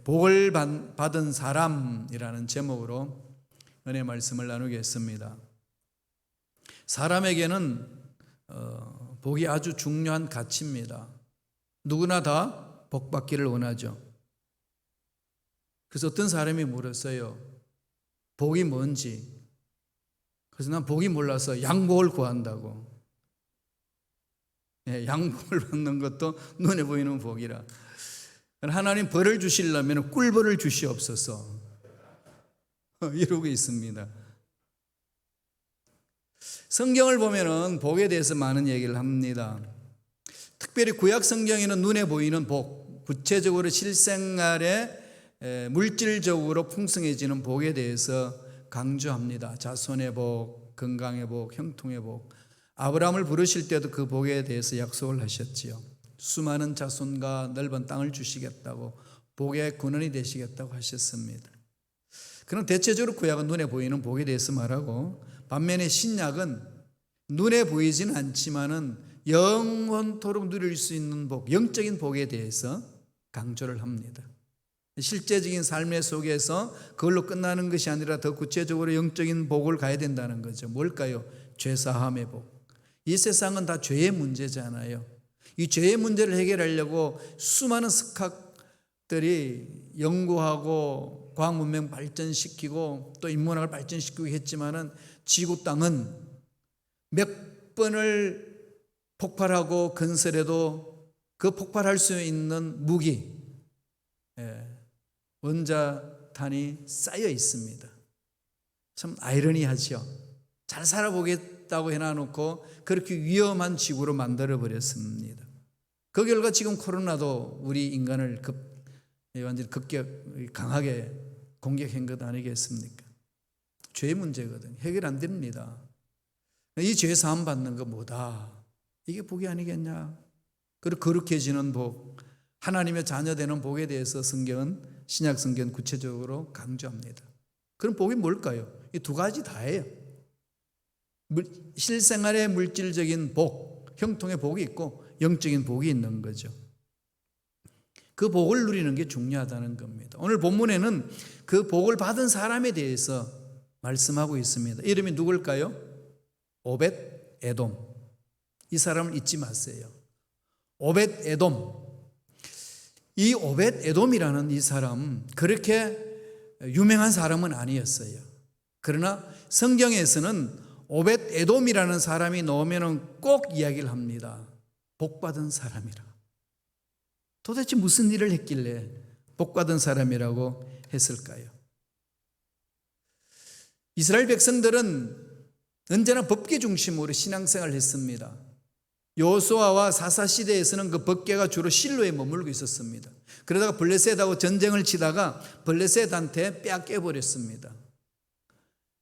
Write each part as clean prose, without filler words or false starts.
복을 받은 사람이라는 제목으로 은혜 말씀을 나누겠습니다. 사람에게는 복이 아주 중요한 가치입니다. 누구나 다 복 받기를 원하죠. 그래서 어떤 사람이 물었어요. 복이 뭔지. 그래서 난 복이 몰라서 양복을 구한다고. 양복을 받는 것도 눈에 보이는 복이라. 하나님 벌을 주시려면 꿀벌을 주시옵소서 이러고 있습니다. 성경을 보면은 복에 대해서 많은 얘기를 합니다. 특별히 구약 성경에는 눈에 보이는 복, 구체적으로 실생활에 물질적으로 풍성해지는 복에 대해서 강조합니다. 자손의 복, 건강의 복, 형통의 복. 아브라함을 부르실 때도 그 복에 대해서 약속을 하셨지요. 수많은 자손과 넓은 땅을 주시겠다고, 복의 근원이 되시겠다고 하셨습니다. 그럼 대체적으로 구약은 눈에 보이는 복에 대해서 말하고, 반면에 신약은 눈에 보이지는 않지만은 영원토록 누릴 수 있는 복, 영적인 복에 대해서 강조를 합니다. 실제적인 삶의 속에서 그걸로 끝나는 것이 아니라 더 구체적으로 영적인 복을 가야 된다는 거죠. 뭘까요? 죄사함의 복. 이 세상은 다 죄의 문제잖아요. 이 죄의 문제를 해결하려고 수많은 스캅들이 연구하고 과학 문명 발전시키고 또 인문학을 발전시키고 했지만은 지구 땅은 몇 번을 폭발하고 건설해도 그 폭발할 수 있는 무기, 원자탄이 쌓여 있습니다. 참 아이러니하죠. 잘 살아보겠다고 해놔놓고 그렇게 위험한 지구로 만들어버렸습니다. 그 결과 지금 코로나도 우리 인간을 완전히 강하게 공격한 것 아니겠습니까? 죄의 문제거든요. 해결 안 됩니다. 이 죄 사함 받는 거 뭐다? 이게 복이 아니겠냐? 그리고 거룩해지는 복, 하나님의 자녀 되는 복에 대해서 성경은, 신약 성경은 구체적으로 강조합니다. 그럼 복이 뭘까요? 이 두 가지 다예요. 실생활의 물질적인 복, 형통의 복이 있고 영적인 복이 있는 거죠. 그 복을 누리는 게 중요하다는 겁니다. 오늘 본문에는 그 복을 받은 사람에 대해서 말씀하고 있습니다. 이름이 누굴까요? 오벳 에돔. 이 사람을 잊지 마세요. 오벳 에돔. 이 오벳 에돔이라는 이 사람 그렇게 유명한 사람은 아니었어요. 그러나 성경에서는 오벳 에돔이라는 사람이 나오면 꼭 이야기를 합니다. 복받은 사람이라. 도대체 무슨 일을 했길래 복받은 사람이라고 했을까요? 이스라엘 백성들은 언제나 법계 중심으로 신앙생활을 했습니다. 여호수아와 사사 시대에서는 그 법궤가 주로 실로에 머물고 있었습니다. 그러다가 블레셋하고 전쟁을 치다가 블레셋한테 빼앗겨 버렸습니다.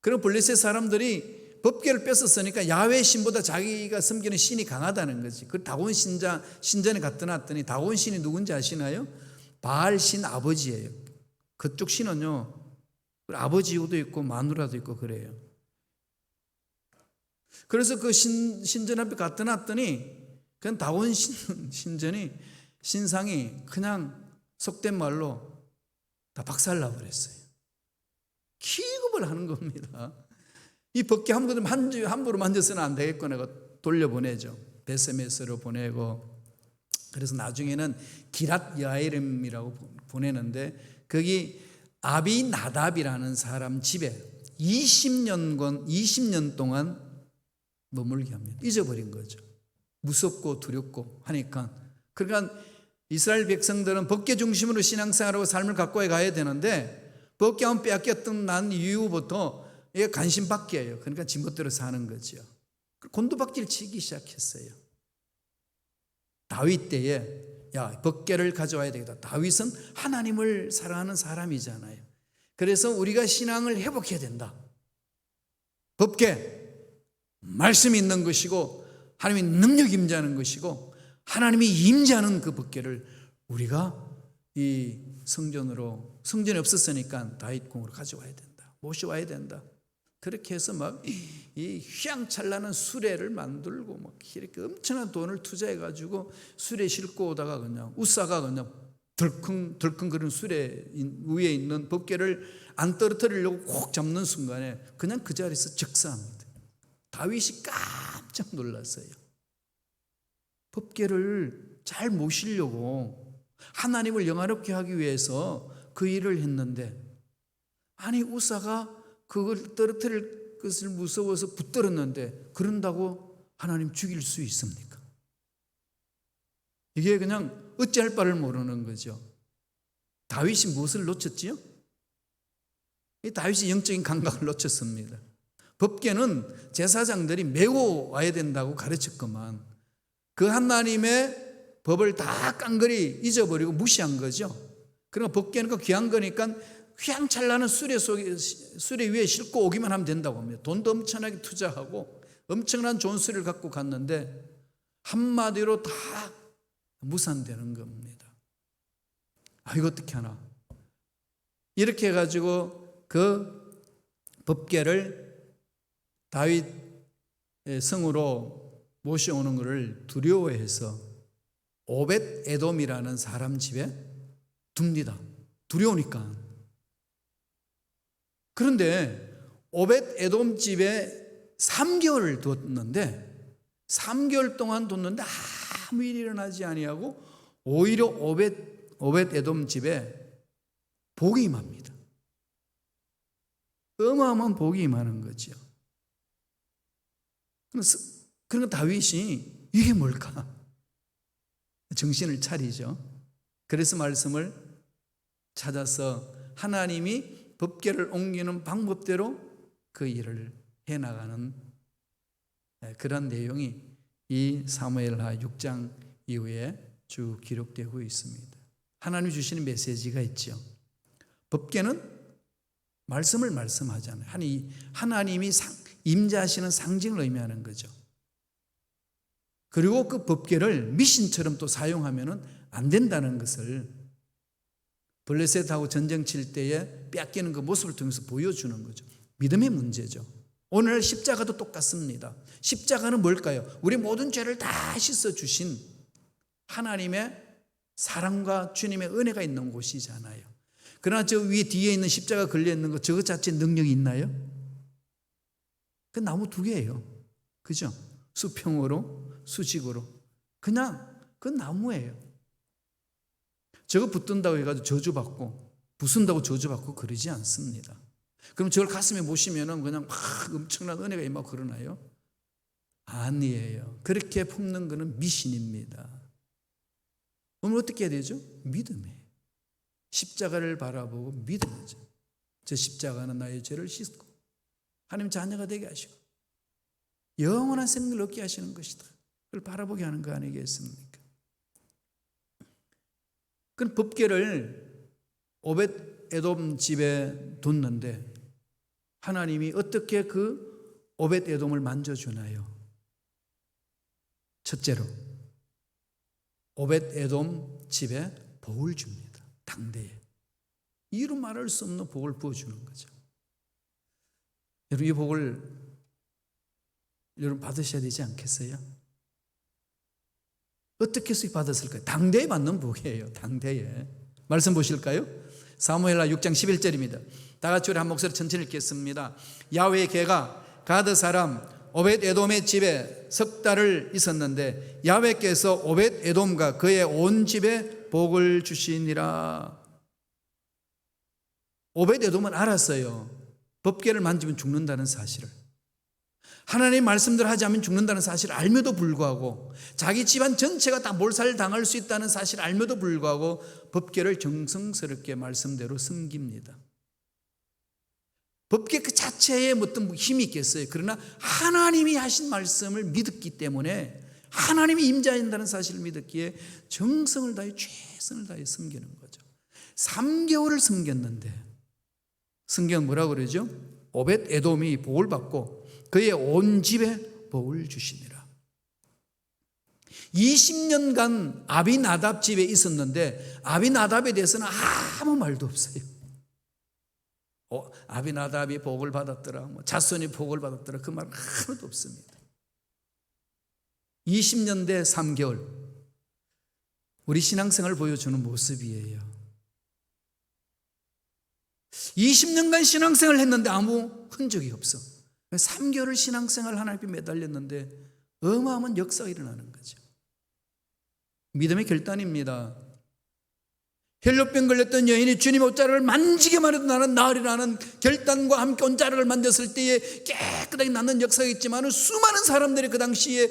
그럼 블레셋 사람들이 법궤를 뺏었으니까 야훼 신보다 자기가 섬기는 신이 강하다는 거지. 그 다곤 신전에 갖다 놨더니 다곤 신이 누군지 아시나요? 바알 신 아버지예요. 그쪽 신은요, 아버지도 있고 마누라도 있고 그래요. 그래서 그 신전 앞에 갖다 놨더니 그냥 다곤 신전이 신상이 그냥 속된 말로 다 박살나 버렸어요. 기겁을 하는 겁니다. 이 법궤 함부로 만져서는 안 되겠구나 하고 돌려보내죠. 베세메스로 보내고, 그래서 나중에는 기랏 여아림이라고 보내는데 거기 아비나답이라는 사람 집에 20년 동안 머물게 합니다. 잊어버린 거죠. 무섭고 두렵고 하니까. 그러니까 이스라엘 백성들은 법궤 중심으로 신앙생활하고 삶을 갖고 가야 되는데 법궤 한번 빼앗겼던 난 이후부터 이게 간신밖이에요. 그러니까 지멋대로 사는 거죠. 곤두박질 치기 시작했어요. 다윗 때에 야, 법궤를 가져와야 되겠다. 다윗은 하나님을 사랑하는 사람이잖아요. 그래서 우리가 신앙을 회복해야 된다. 법궤 말씀이 있는 것이고 하나님의 능력이 임재하는 것이고 하나님이 임재하는 그 법궤를 우리가 이 성전이 없었으니까 다윗궁으로 가져와야 된다. 모셔와야 된다. 그렇게 해서 막 이 휘황찬란한 수레를 만들고 막 이렇게 엄청난 돈을 투자해 가지고 수레 싣고 오다가 그냥 우사가 그냥 덜컹덜컹 그런 수레 위에 있는 법궤를 안 떨어뜨리려고 콕 잡는 순간에 그냥 그 자리에서 즉사합니다. 다윗이 깜짝 놀랐어요. 법궤를 잘 모시려고 하나님을 영화롭게 하기 위해서 그 일을 했는데, 아니 우사가 그걸 떨어뜨릴 것을 무서워서 붙들었는데 그런다고 하나님 죽일 수 있습니까? 이게 그냥 어찌할 바를 모르는 거죠. 다윗이 무엇을 놓쳤지요? 이 다윗이 영적인 감각을 놓쳤습니다. 법궤는 제사장들이 메고 와야 된다고 가르쳤건만 그 하나님의 법을 다 깡그리 잊어버리고 무시한 거죠. 그러니까 법궤는 그 귀한 거니까 휘황찬란한 수레 위에 싣고 오기만 하면 된다고 합니다. 돈도 엄청나게 투자하고 엄청난 좋은 수레를 갖고 갔는데 한마디로 다 무산되는 겁니다. 이거 어떻게 하나? 이렇게 해가지고 그 법궤를 다윗의 성으로 모셔오는 것을 두려워해서 오벳 에돔이라는 사람 집에 둡니다. 두려우니까. 그런데 오벳 에돔 집에 3개월을 뒀는데 3개월 동안 뒀는데 아무 일이 일어나지 아니하고 오히려 오벳 에돔 집에 복이 임합니다. 어마어마한 복이 임하는 거죠. 그러니까 다윗이 이게 뭘까? 정신을 차리죠. 그래서 말씀을 찾아서 하나님이 법궤를 옮기는 방법대로 그 일을 해나가는 그런 내용이 이 사무엘하 6장 이후에 쭉 기록되고 있습니다. 하나님 주시는 메시지가 있죠. 법궤는 말씀을 말씀하잖아요. 하나님이 임재하시는 상징을 의미하는 거죠. 그리고 그 법궤를 미신처럼 또 사용하면 안 된다는 것을 블레셋하고 전쟁 칠 때에 뺏기는 그 모습을 통해서 보여주는 거죠. 믿음의 문제죠. 오늘 십자가도 똑같습니다. 십자가는 뭘까요? 우리 모든 죄를 다 씻어주신 하나님의 사랑과 주님의 은혜가 있는 곳이잖아요. 그러나 저 위에 뒤에 있는 십자가 걸려있는 거 저것 자체 능력이 있나요? 그 나무 두 개예요. 그죠? 수평으로 수직으로 그냥 그 나무예요. 저거 붙든다고 해가지고 저주받고 부순다고 저주받고 그러지 않습니다. 그럼 저걸 가슴에 모시면은 그냥 막 엄청난 은혜가 임하고 그러나요? 아니에요. 그렇게 품는 것은 미신입니다. 그럼 어떻게 해야 되죠? 믿음이에요. 십자가를 바라보고 믿음이죠. 저 십자가는 나의 죄를 씻고 하나님 자녀가 되게 하시고 영원한 생명을 얻게 하시는 것이다. 그걸 바라보게 하는 거 아니겠습니까? 그 법궤를 오벳 에돔 집에 뒀는데 하나님이 어떻게 그 오벳 에돔을 만져주나요? 첫째로 오벳 에돔 집에 복을 줍니다. 당대에 이루 말할 수 없는 복을 부어주는 거죠. 여러분 이 복을 여러분 받으셔야 되지 않겠어요? 어떻게 해서 받았을까요? 당대에 받는 복이에요. 당대에. 말씀 보실까요? 사무엘하 6장 11절입니다. 다 같이 우리 한 목소리 천천히 읽겠습니다. 야훼의 개가 가드 사람 오벳 에돔의 집에 석 달을 있었는데 야훼께서 오벳 에돔과 그의 온 집에 복을 주시니라. 오벳 에돔은 알았어요. 법궤를 만지면 죽는다는 사실을. 하나님 말씀대로 하지 않으면 죽는다는 사실을 알면도 불구하고 자기 집안 전체가 다 몰살당할 수 있다는 사실을 알면도 불구하고 법궤를 정성스럽게 말씀대로 섬깁니다. 법궤 그 자체에 어떤 힘이 있겠어요. 그러나 하나님이 하신 말씀을 믿었기 때문에 하나님이 임재한다는 사실을 믿었기에 정성을 다해 최선을 다해 섬기는 거죠. 3개월을 섬겼는데 성경 뭐라고 그러죠? 오벳 에돔이 복을 받고 그의 온 집에 복을 주시니라. 20년간 아비나답 집에 있었는데 아비나답에 대해서는 아무 말도 없어요. 아비나답이 복을 받았더라, 자손이 복을 받았더라, 그 말 하나도 없습니다. 20년 대 3개월. 우리 신앙생활을 보여주는 모습이에요. 20년간 신앙생활을 했는데 아무 흔적이 없어. 3개월 신앙생활 하나님 앞에 매달렸는데 어마어마한 역사가 일어나는 거죠. 믿음의 결단입니다. 혈루병 걸렸던 여인이 주님의 옷자락을 만지기만 해도 나는 나으리라는 결단과 함께 옷자락을 만졌을 때에 깨끗하게 낫는 역사가 있지만 수많은 사람들이 그 당시에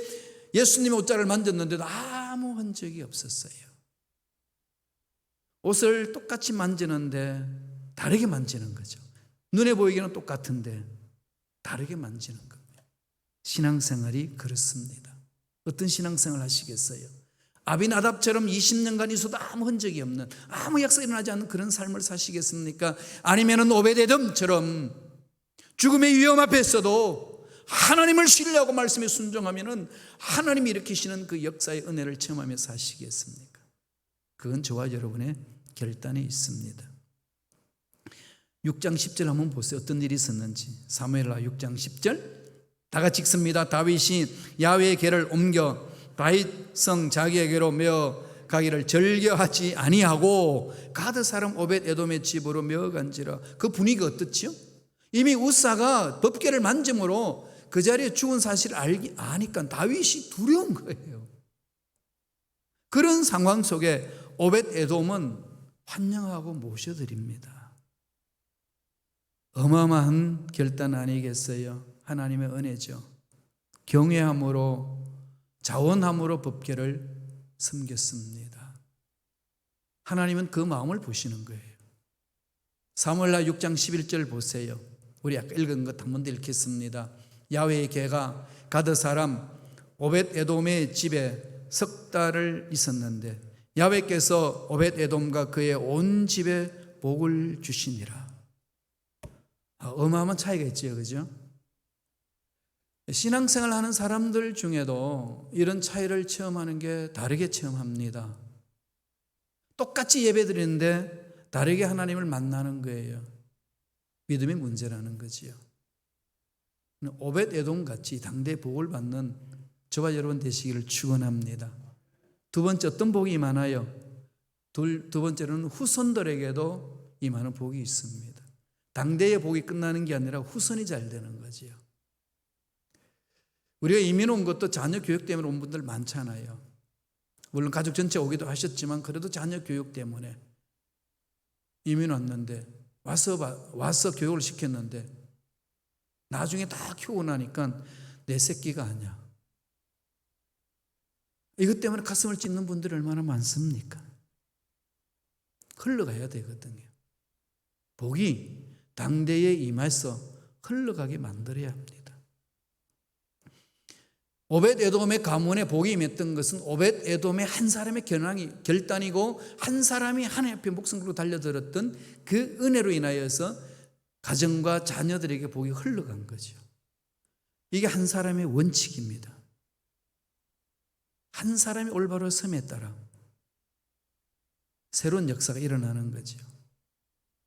예수님의 옷자락을 만졌는데도 아무 흔적이 없었어요. 옷을 똑같이 만지는데 다르게 만지는 거죠. 눈에 보이기는 똑같은데 다르게 만지는 겁니다. 신앙생활이 그렇습니다. 어떤 신앙생활 하시겠어요? 아비나답처럼 20년간 있어도 아무 흔적이 없는, 아무 역사가 일어나지 않는 그런 삶을 사시겠습니까? 아니면은 오베데돔처럼 죽음의 위험 앞에 있어도 하나님을 신뢰하고 말씀에 순종하면은 하나님이 일으키시는 그 역사의 은혜를 체험하며 사시겠습니까? 그건 저와 여러분의 결단에 있습니다. 6장 10절 한번 보세요. 어떤 일이 있었는지. 사무엘하 6장 10절 다 같이 읽습니다. 다윗이 야훼의 궤를 옮겨 다윗성 자기에게로 메어 가기를 절겨하지 아니하고 가드 사람 오벳에돔의 집으로 메어 간지라. 그 분위기가 어떻지요? 이미 우사가 법궤를 만짐으로 그 자리에 죽은 사실을 아니까 다윗이 두려운 거예요. 그런 상황 속에 오벳에돔은 환영하고 모셔드립니다. 어마어마한 결단 아니겠어요? 하나님의 은혜죠. 경외함으로 자원함으로 법궤를 섬겼습니다. 하나님은 그 마음을 보시는 거예요. 사무엘하 6장 11절 보세요. 우리 아까 읽은 것 한 번 더 읽겠습니다. 야훼의 궤가 가드 사람 오벳에돔의 집에 석 달을 있었는데 야훼께서 오벳에돔과 그의 온 집에 복을 주시니라. 어마어마한 차이가 있죠, 그죠? 신앙생활 하는 사람들 중에도 이런 차이를 체험하는 게 다르게 체험합니다. 똑같이 예배 드리는데 다르게 하나님을 만나는 거예요. 믿음의 문제라는 거지요. 오벳에돔 같이 당대의 복을 받는 저와 여러분 되시기를 축원합니다. 두 번째 어떤 복이 임하나요? 두 번째로는 후손들에게도 임하는 복이 있습니다. 당대의 복이 끝나는 게 아니라 후손이 잘 되는 거지요. 우리가 이민 온 것도 자녀 교육 때문에 온 분들 많잖아요. 물론 가족 전체 오기도 하셨지만 그래도 자녀 교육 때문에 이민 왔는데 와서 교육을 시켰는데 나중에 다 키우고 나니까 내 새끼가 아니야. 이것 때문에 가슴을 찢는 분들이 얼마나 많습니까? 흘러가야 되거든요. 복이 당대에 임해서 흘러가게 만들어야 합니다. 오벳에돔의 가문에 복이 임했던 것은 오벳에돔의 한 사람의 결단이고 한 사람이 하나님 앞에 목숨 걸고 달려들었던 그 은혜로 인하여서 가정과 자녀들에게 복이 흘러간 거죠. 이게 한 사람의 원칙입니다. 한 사람이 올바로 섬에 따라 새로운 역사가 일어나는 거죠.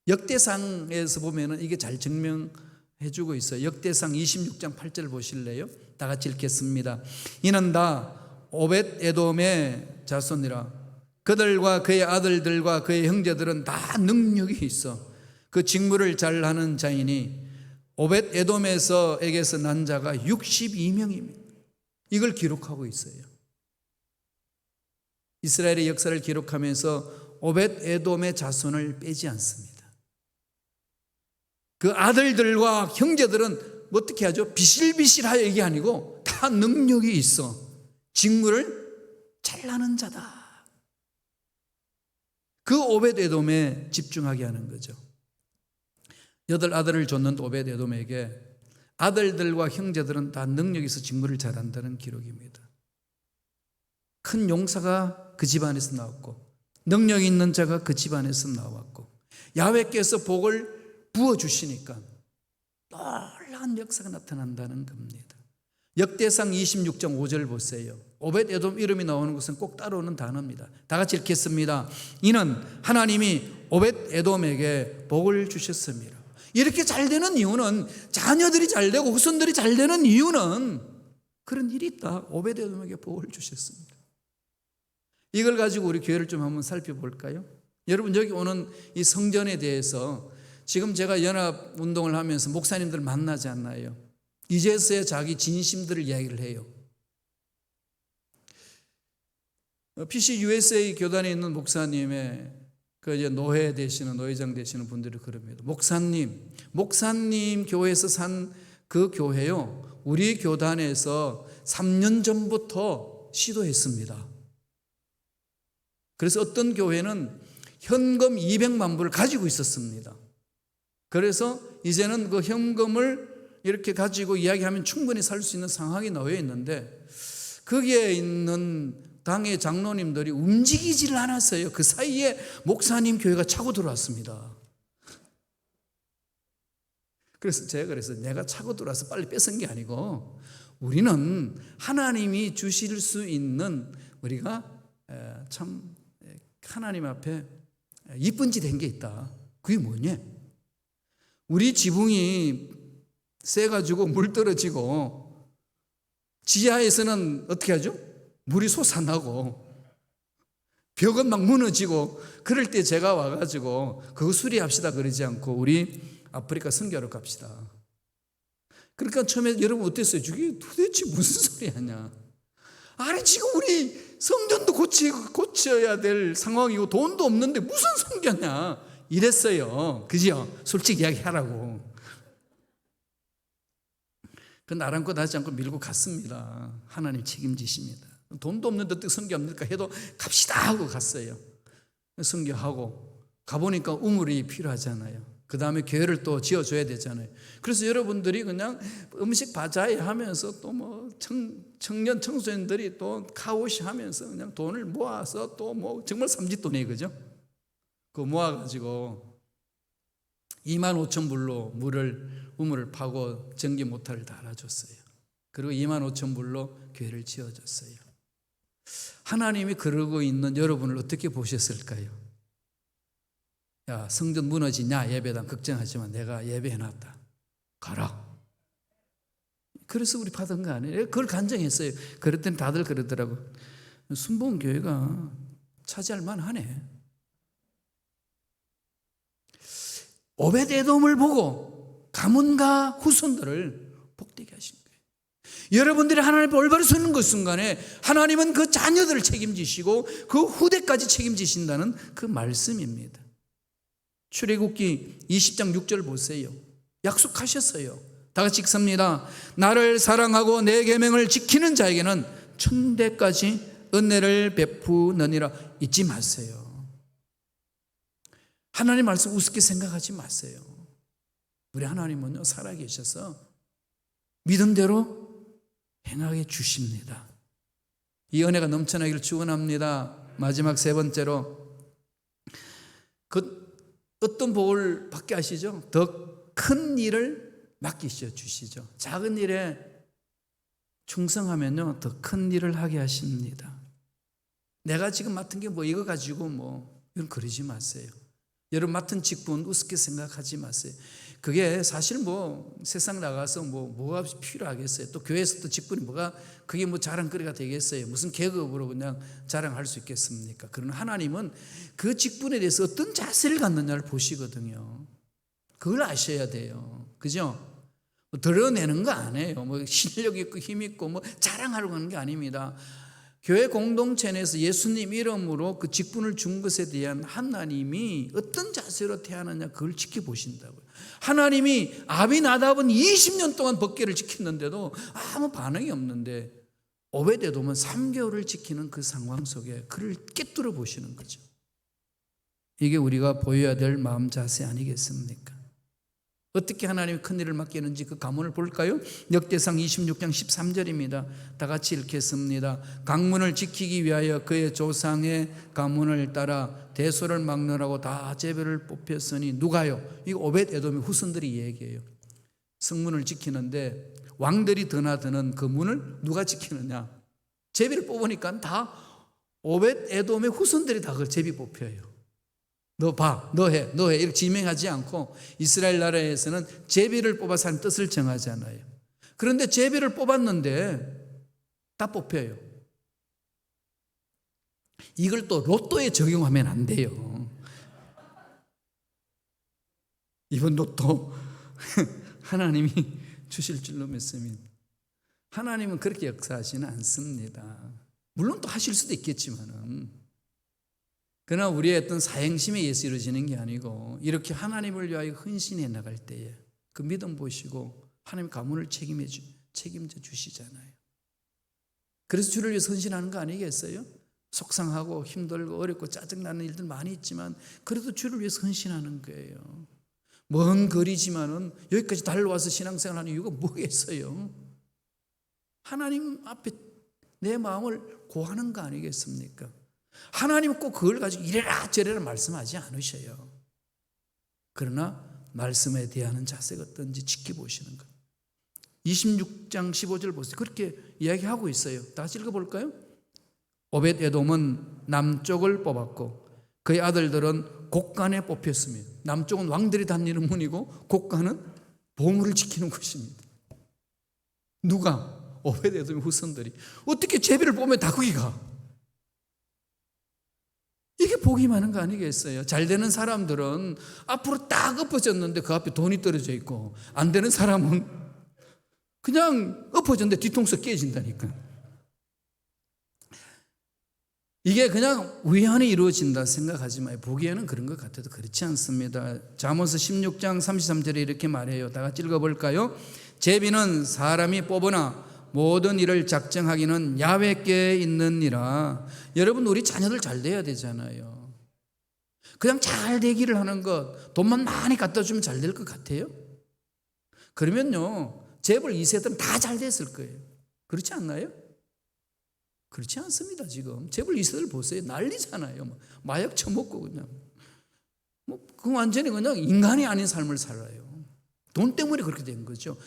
역대상에서 보면은 이게 잘 증명해주고 있어요. 역대상 26장 8절 보실래요? 다 같이 읽겠습니다. 이는 다 오벳에돔의 자손이라. 그들과 그의 아들들과 그의 형제들은 다 능력이 있어 그 직무를 잘하는 자이니 오벳에돔에게서 난 자가 62명입니다. 이걸 기록하고 있어요. 이스라엘의 역사를 기록하면서 오벳에돔의 자손을 빼지 않습니다. 그 아들들과 형제들은 어떻게 하죠? 비실비실하여 이게 아니고 다 능력이 있어. 직무를 잘하는 자다. 그 오벳에돔에 집중하게 하는 거죠. 8 아들을 줬는 오벳에돔에게 아들들과 형제들은 다 능력이 있어 직무를 잘한다는 기록입니다. 큰 용사가 그 집안에서 나왔고 능력이 있는 자가 그 집안에서 나왔고 야훼께서 복을 부어주시니까 놀라운 역사가 나타난다는 겁니다. 역대상 26장 5절 보세요. 오벳에돔 이름이 나오는 것은 꼭 따라오는 단어입니다. 다 같이 읽겠습니다. 이는 하나님이 오벳에돔에게 복을 주셨습니다. 이렇게 잘 되는 이유는 자녀들이 잘 되고 후손들이 잘 되는 이유는 그런 일이 있다. 오벳에돔에게 복을 주셨습니다. 이걸 가지고 우리 교회를 좀 한번 살펴볼까요? 여러분, 여기 오는 이 성전에 대해서 지금 제가 연합운동을 하면서 목사님들 만나지 않나요? 이제서야 자기 진심들을 이야기를 해요. PC USA 교단에 있는 목사님의 그 이제 노회 되시는, 노회장 되시는 분들이 그럽니다. 목사님 교회에서 산 그 교회요, 우리 교단에서 3년 전부터 시도했습니다. 그래서 어떤 교회는 현금 200만 불을 가지고 있었습니다. 그래서 이제는 그 현금을 이렇게 가지고 이야기하면 충분히 살 수 있는 상황이 놓여 있는데, 거기에 있는 당의 장로님들이 움직이지를 않았어요. 그 사이에 목사님 교회가 차고 들어왔습니다. 그래서 제가 내가 차고 들어와서 빨리 뺏은 게 아니고, 우리는 하나님이 주실 수 있는, 우리가 참 하나님 앞에 이쁜 짓 한 게 있다. 그게 뭐냐? 우리 지붕이 세가지고 물 떨어지고 지하에서는 어떻게 하죠? 물이 솟아나고 벽은 막 무너지고, 그럴 때 제가 와가지고 그거 수리합시다 그러지 않고 우리 아프리카 선교하러 갑시다. 그러니까 처음에 여러분 어땠어요? 저게 도대체 무슨 소리 하냐? 아니, 지금 우리 성전도 고쳐야 될 상황이고 돈도 없는데 무슨 선교냐? 이랬어요. 그죠? 솔직히 이야기하라고. 그 나랑껏 하지 않고 밀고 갔습니다. 하나님 책임지십니다. 돈도 없는데 어떻게 선교합니까? 해도 갑시다 하고 갔어요. 선교하고 가보니까 우물이 필요하잖아요. 그 다음에 교회를 또 지어줘야 되잖아요. 그래서 여러분들이 그냥 음식 바자회 하면서 또 뭐 청년 청소년들이 또 카우시 하면서 그냥 돈을 모아서 또 뭐 정말 삼짓돈이에요. 그죠? 그거 모아가지고 25,000불로 우물을 파고 전기 모터를 달아줬어요. 그리고 25,000불로 교회를 지어줬어요. 하나님이 그러고 있는 여러분을 어떻게 보셨을까요? 야, 성전 무너지냐? 예배당 걱정하지만 내가 예배해놨다. 가라. 그래서 우리 받은 거 아니에요? 그걸 간증했어요. 그랬더니 다들 그러더라고. 순복음교회가 차지할 만하네. 오벳에돔을 보고 가문과 후손들을 복되게 하신 거예요. 여러분들이 하나님 앞에 올바로 서는 그 순간에 하나님은 그 자녀들을 책임지시고 그 후대까지 책임지신다는 그 말씀입니다. 출애굽기 20장 6절 보세요. 약속하셨어요. 다 같이 읽습니다. 나를 사랑하고 내 계명을 지키는 자에게는 천대까지 은혜를 베푸느니라. 잊지 마세요. 하나님 말씀 우습게 생각하지 마세요. 우리 하나님은요, 살아계셔서 믿음대로 행하게 주십니다. 이 은혜가 넘쳐나기를 축원합니다. 마지막 세 번째로, 어떤 복을 받게 하시죠? 더 큰 일을 맡기셔 주시죠. 작은 일에 충성하면요, 더 큰 일을 하게 하십니다. 내가 지금 맡은 게 뭐 이거 가지고 뭐 이런 그러지 마세요. 여러분 맡은 직분 우습게 생각하지 마세요. 그게 사실 뭐 세상 나가서 뭐가 필요하겠어요. 또 교회에서 또 직분이 그게 뭐 자랑거리가 되겠어요. 무슨 계급으로 그냥 자랑할 수 있겠습니까? 그러나 하나님은 그 직분에 대해서 어떤 자세를 갖느냐를 보시거든요. 그걸 아셔야 돼요. 그죠? 드러내는 거 아니에요. 뭐 실력 있고 힘 있고 뭐 자랑하려고 하는 게 아닙니다. 교회 공동체 내에서 예수님 이름으로 그 직분을 준 것에 대한 하나님이 어떤 자세로 태하느냐, 그걸 지켜보신다고요. 하나님이 아비나답은 20년 동안 법궤를 지켰는데도 아무 반응이 없는데, 오벳에돔은 3개월을 지키는 그 상황 속에 그를 꿰뚫어 보시는 거죠. 이게 우리가 보여야 될 마음 자세 아니겠습니까? 어떻게 하나님이 큰 일을 맡기는지 그 가문을 볼까요? 역대상 26장 13절입니다. 다 같이 읽겠습니다. 강문을 지키기 위하여 그의 조상의 가문을 따라 대소를 막느라고 다 제비를 뽑혔으니 누가요? 이거 오벳에돔의 후손들이 얘기해요. 성문을 지키는데 왕들이 드나드는 그 문을 누가 지키느냐? 제비를 뽑으니까 다 오벳에돔의 후손들이 다 그걸 제비 뽑혀요. 너 봐, 너 해 이렇게 지명하지 않고 이스라엘 나라에서는 제비를 뽑아서 하는 뜻을 정하잖아요. 그런데 제비를 뽑았는데 다 뽑혀요. 이걸 또 로또에 적용하면 안 돼요. 이번 로또 하나님이 주실 줄로 믿습니다. 하나님은 그렇게 역사하지는 않습니다. 물론 또 하실 수도 있겠지만은, 그러나 우리의 어떤 사행심에 의해서 이루어지는 게 아니고, 이렇게 하나님을 위하여 헌신해 나갈 때에 그 믿음 보시고 하나님 가문을 책임져 주시잖아요. 그래서 주를 위해서 헌신하는 거 아니겠어요? 속상하고 힘들고 어렵고 짜증나는 일들 많이 있지만 그래도 주를 위해서 헌신하는 거예요. 먼 거리지만은 여기까지 달려와서 신앙생활하는 이유가 뭐겠어요? 하나님 앞에 내 마음을 고하는 거 아니겠습니까? 하나님은 꼭 그걸 가지고 이래라 저래라 말씀하지 않으셔요. 그러나 말씀에 대하는 자세가 어떤지 지켜보시는 것. 26장 15절 보세요. 그렇게 이야기하고 있어요. 다시 읽어볼까요? 오벳에돔은 남쪽을 뽑았고 그의 아들들은 곡간에 뽑혔습니다. 남쪽은 왕들이 다니는 문이고 곡간은 보물을 지키는 곳입니다. 누가? 오벳에돔의 후손들이. 어떻게 제비를 보면 다 거기 가? 이게 복이 많은 거 아니겠어요? 잘 되는 사람들은 앞으로 딱 엎어졌는데 그 앞에 돈이 떨어져 있고, 안 되는 사람은 그냥 엎어졌는데 뒤통수 깨진다니까. 이게 그냥 우연히 이루어진다 생각하지 마요. 보기에는 그런 것 같아도 그렇지 않습니다. 잠언서 16장 33절에 이렇게 말해요. 다 같이 읽어볼까요? 제비는 사람이 뽑으나 모든 일을 작정하기는 야훼께 있느니라. 여러분, 우리 자녀들 잘 돼야 되잖아요. 그냥 잘 되기를 하는 것, 돈만 많이 갖다 주면 잘 될 것 같아요? 그러면요, 재벌 2세들은 다 잘 됐을 거예요. 그렇지 않나요? 그렇지 않습니다. 지금 재벌 2세들 보세요. 난리잖아요. 마약 처먹고 그냥 그 완전히 그냥 인간이 아닌 삶을 살아요. 돈 때문에 그렇게 된 거죠.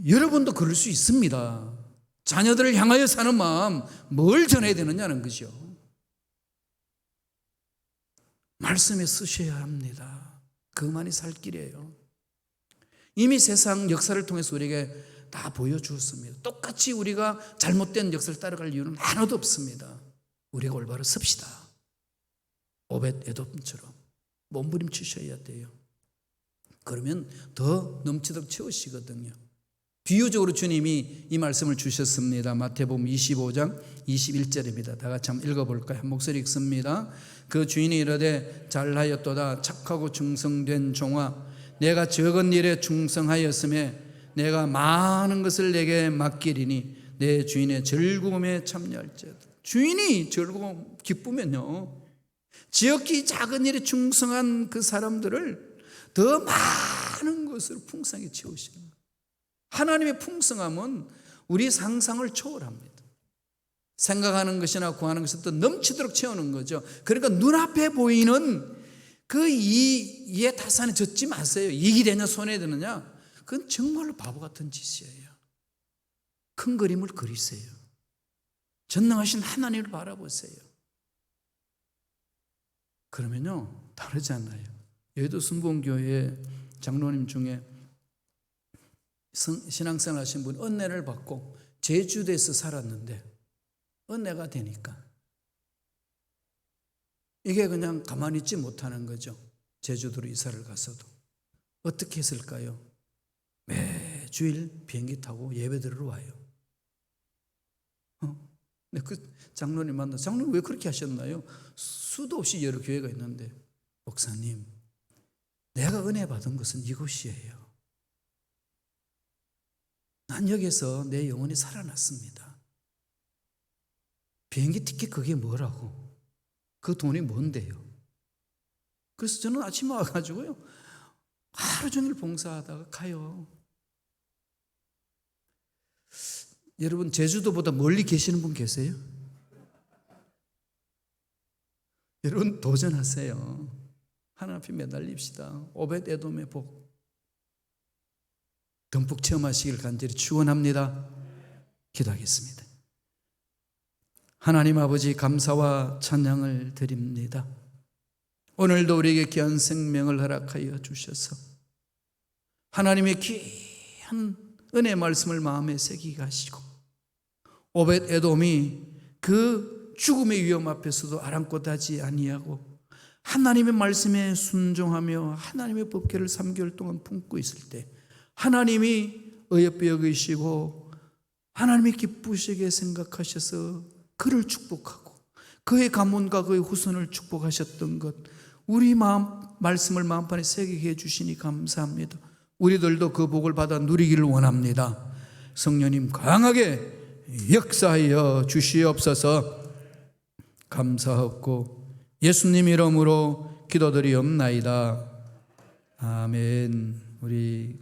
여러분도 그럴 수 있습니다. 자녀들을 향하여 사는 마음, 뭘 전해야 되느냐는 거죠. 말씀에 쓰셔야 합니다. 그만이 살 길이에요. 이미 세상 역사를 통해서 우리에게 다 보여주었습니다. 똑같이 우리가 잘못된 역사를 따라갈 이유는 하나도 없습니다. 우리가 올바로 섭시다. 오벳에돔처럼 몸부림치셔야 돼요. 그러면 더 넘치도록 채우시거든요. 비유적으로 주님이 이 말씀을 주셨습니다. 마태복음 25장 21절입니다. 다 같이 한번 읽어볼까요? 한 목소리 읽습니다. 그 주인이 이르되 잘하였도다 착하고 충성된 종아, 내가 적은 일에 충성하였음에 내가 많은 것을 내게 맡기리니 내 주인의 즐거움에 참여할지어다. 주인이 즐거움 기쁘면요, 지극히 작은 일에 충성한 그 사람들을 더 많은 것으로 풍성하게 채우시는 거예요. 하나님의 풍성함은 우리 상상을 초월합니다. 생각하는 것이나 구하는 것이 또 넘치도록 채우는 거죠. 그러니까 눈앞에 보이는 그 이에 타산에 젖지 마세요. 이익이 되냐 손해 되느냐, 그건 정말로 바보 같은 짓이에요. 큰 그림을 그리세요. 전능하신 하나님을 바라보세요. 그러면요, 다르지 않아요. 여의도 순복음교회 장로님 중에 신앙생활 하신 분 은혜를 받고 제주도에서 살았는데 은혜가 되니까 이게 그냥 가만히 있지 못하는 거죠. 제주도로 이사를 가서도. 어떻게 했을까요? 매주일 비행기 타고 예배 드리러 와요. 그 장로님 만나서, 장로님 왜 그렇게 하셨나요? 수도 없이 여러 교회가 있는데, 목사님, 내가 은혜 받은 것은 이곳이에요. 난 여기서 내 영혼이 살아났습니다. 비행기 티켓 그게 뭐라고? 그 돈이 뭔데요? 그래서 저는 아침에 와가지고요, 하루 종일 봉사하다가 가요. 여러분, 제주도보다 멀리 계시는 분 계세요? 여러분, 도전하세요. 하나님 앞에 매달립시다. 오벳에돔의 복 듬뿍 체험하시길 간절히 축원합니다. 기도하겠습니다. 하나님 아버지, 감사와 찬양을 드립니다. 오늘도 우리에게 귀한 생명을 허락하여 주셔서 하나님의 귀한 은혜 말씀을 마음에 새기게 하시고, 오벳에돔이 그 죽음의 위험 앞에서도 아랑곳하지 아니하고 하나님의 말씀에 순종하며 하나님의 법궤를 3개월 동안 품고 있을 때 하나님이 어여삐 여기시고 하나님이 기쁘시게 생각하셔서 그를 축복하고 그의 가문과 그의 후손을 축복하셨던 것, 우리 말씀을 마음판에 새기게 해주시니 감사합니다. 우리들도 그 복을 받아 누리기를 원합니다. 성령님 강하게 역사하여 주시옵소서. 감사하고 예수님 이름으로 기도드리옵나이다. 아멘. 우리